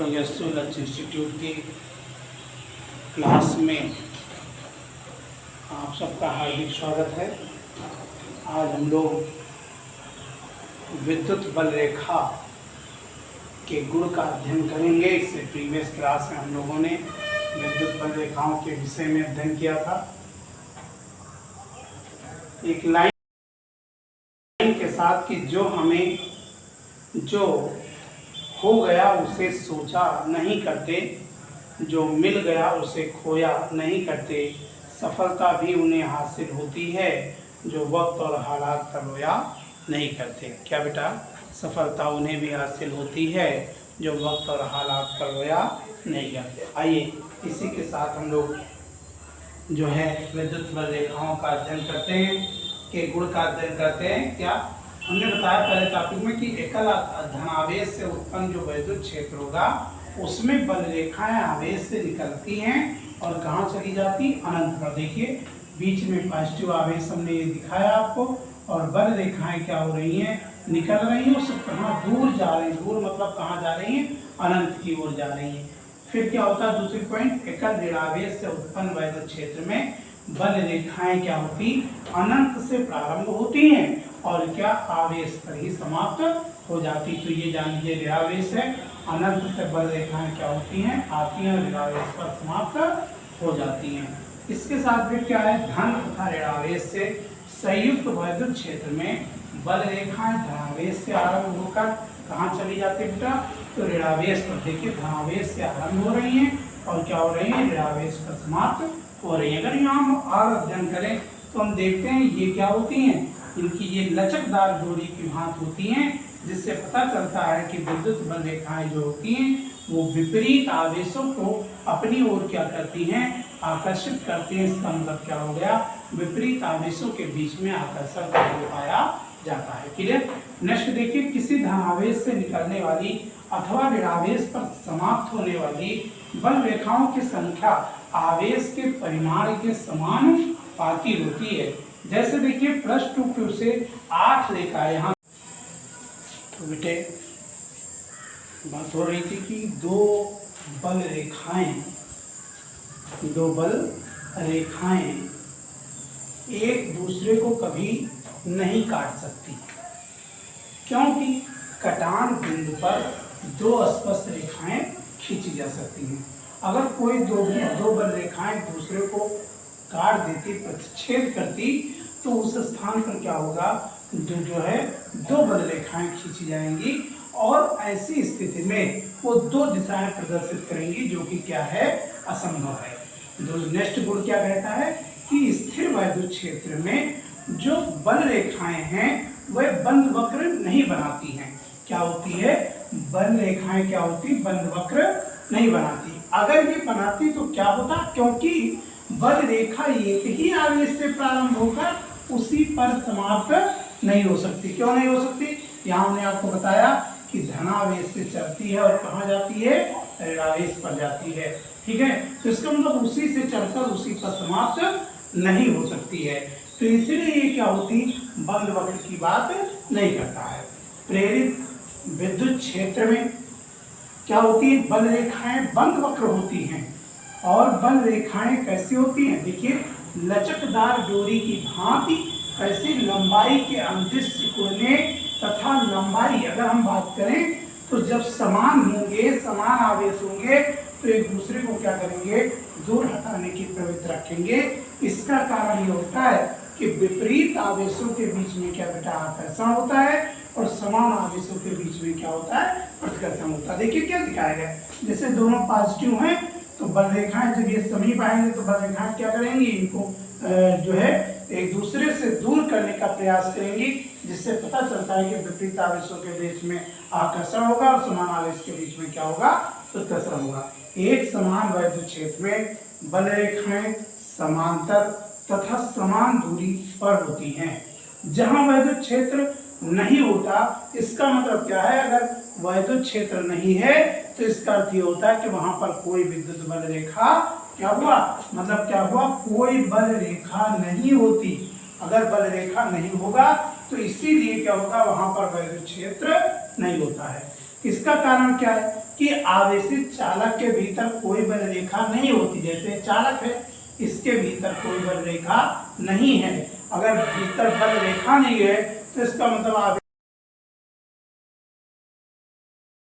Progressive लक्ष्य institute की class में आप सबका हार्दिक स्वागत है। आज हम लोग विद्युत बल रेखा के गुण का अध्ययन करेंगे। इससे प्रीवियस क्लास में हम लोगों ने विद्युत बल रेखाओं के विषय में अध्ययन किया था। एक लाइन के साथ कि जो हो गया उसे सोचा नहीं करते, जो मिल गया उसे खोया नहीं करते, सफलता भी उन्हें हासिल होती है जो वक्त और हालात का रोया नहीं करते। क्या बेटा? सफलता उन्हें भी हासिल होती है जो वक्त और हालात का रोया नहीं करते। आइए इसी के साथ हम लोग जो है विद्युत बल रेखाओं का अध्ययन करते हैं, के गुण का अध्ययन करते हैं। क्या हमने बताया पहले टॉपिक में कि एकल धनावेश से उत्पन्न जो विद्युत क्षेत्र होगा उसमें बल रेखाएं आवेश से निकलती हैं और कहाँ चली जाती? अनंत पर। देखिए बीच में पॉजिटिव आवेश हमने ये दिखाया आपको, और बल रेखाएं क्या हो रही हैं? निकल रही हैं। उससे कहाँ? दूर जा रही हैं। दूर मतलब कहाँ जा रही हैं? अनंत की ओर जा रही हैं। फिर क्या होता है? दूसरी पॉइंट, एकल ऋणावेश से उत्पन्न विद्युत क्षेत्र में बल रेखाएं क्या होती? अनंत से प्रारंभ होती हैं और क्या? आवेश पर ही समाप्त हो जाती। तो ये जान लीजिए ऋणावेश है, अनंत से बल रेखाएं क्या होती हैं? आती हैं, ऋणावेश पर समाप्त हो जाती हैं। इसके साथ फिर क्या है? धन तथा ऋणावेश से संयुक्त विद्युत क्षेत्र में बल रेखाएं धनावेश से आरंभ होकर कहाँ चली जाती है बेटा? तो ऋणावेश पर। देखिए धनावेश से आरंभ हो रही हैं और क्या हो रही है? ऋणावेश पर समाप्त हो रही है। अगर यहाँ हम और अध्ययन करें तो हम देखते हैं ये क्या होती हैं? इनकी ये लचकदार डोरी की भांति होती हैं, जिससे पता चलता है कि विद्युत बल रेखाएं जो होती हैं वो विपरीत आवेशों को अपनी ओर क्या करती हैं? आकर्षित करती हैं। इसका मतलब क्या हो गया? विपरीत आवेशों के बीच में आकर्षण का पाया जाता है। क्लियर? नेक्स्ट देखिए, किसी धनावेश से निकलने वाली अथवा ऋणावेश पर समाप्त होने वाली बल रेखाओं की संख्या आवेश के परिमाण के समानुपाती होती है। जैसे देखिए +2q से 8 रेखाएं यहाँ। तो बेटे बात हो रही थी कि दो बल रेखाएं एक दूसरे को कभी नहीं काट सकती, क्योंकि कटान बिंदु पर दो स्पर्श रेखाएं खींची जा सकती हैं। अगर कोई दो बल रेखाएं दूसरे को काट देती, प्रतिच्छेद करती, तो उस स्थान पर क्या होगा? जो है दो बल रेखाएं खींची जाएंगी और ऐसी स्थिति में वो दो दिशाएं प्रदर्शित करेंगी, जो कि क्या है? असंभव है। नेक्स्ट गुण क्या कहता है कि स्थिर विद्युत क्षेत्र में जो बल रेखाएं हैं वह बंद वक्र नहीं बनाती हैं। क्या होती है? बल रेखाएं क्या होती? बंद वक्र नहीं बनाती। अगर ये बनाती तो क्या होता? क्योंकि बल रेखा एक ही आवेश से प्रारंभ होकर उसी पर समाप्त नहीं हो सकती। क्यों नहीं हो सकती? यहाँ हमने आपको बताया कि धनावेश से चलती है और कहाँ जाती है? ऋणावेश पर जाती है। ठीक है, तो इसका मतलब उसी से चलकर उसी पर समाप्त नहीं हो सकती है। तो इसलिए ये क्या होती? बंद वक्र की बात नहीं करता है। प्रेरित विद्युत क्षेत्र में क्या होती है? बल रेखाएं बंद वक्र होती हैं। और बल रेखाएं कैसी होती हैं? देखिए लचकदार डोरी की भांति। कैसी? लंबाई के अंदिश सिकुड़ने तथा लंबाई अगर हम बात करें तो जब समान होंगे, समान आवेश होंगे तो एक दूसरे को क्या करेंगे? दूर हटाने की प्रवृत्ति रखेंगे। इसका कारण ये होता है कि विपरीत आवेशों के बीच में क्या बेटा? आकर्षण होता है और समान आवेशों के बीच में क्या होता है? प्रतिकर्षण होता है। देखिए क्या दिखाया गया, जैसे दोनों पॉजिटिव हैं तो बल रेखाएं जब ये समीप आएंगे तो बल रेखाएं क्या करेंगी? इनको जो है एक दूसरे से दूर करने का प्रयास करेंगी, जिससे पता चलता है कि विपरीत आवेशों के बीच में आकर्षण होगा और समान आवेश के बीच में क्या होगा? प्रतिकर्षण होगा। एक समान विद्युत क्षेत्र में बल रेखाएं समांतर तथा समान दूरी पर होती हैं। जहां विद्युत क्षेत्र नहीं होता, इसका मतलब क्या है? अगर विद्युत क्षेत्र नहीं है तो इसका अर्थ ये होता है कि वहां पर कोई विद्युत बल रेखा क्या हुआ? मतलब क्या हुआ? कोई बल रेखा नहीं होती। अगर बल रेखा नहीं होगा तो इसीलिए क्या होगा? वहां पर विद्युत क्षेत्र नहीं होता है। इसका कारण क्या है कि आवेशित चालक के भीतर कोई बल रेखा नहीं होती। जैसे चालक है, इसके भीतर कोई बल रेखा नहीं है। अगर भीतर बल रेखा नहीं है तो इसका मतलब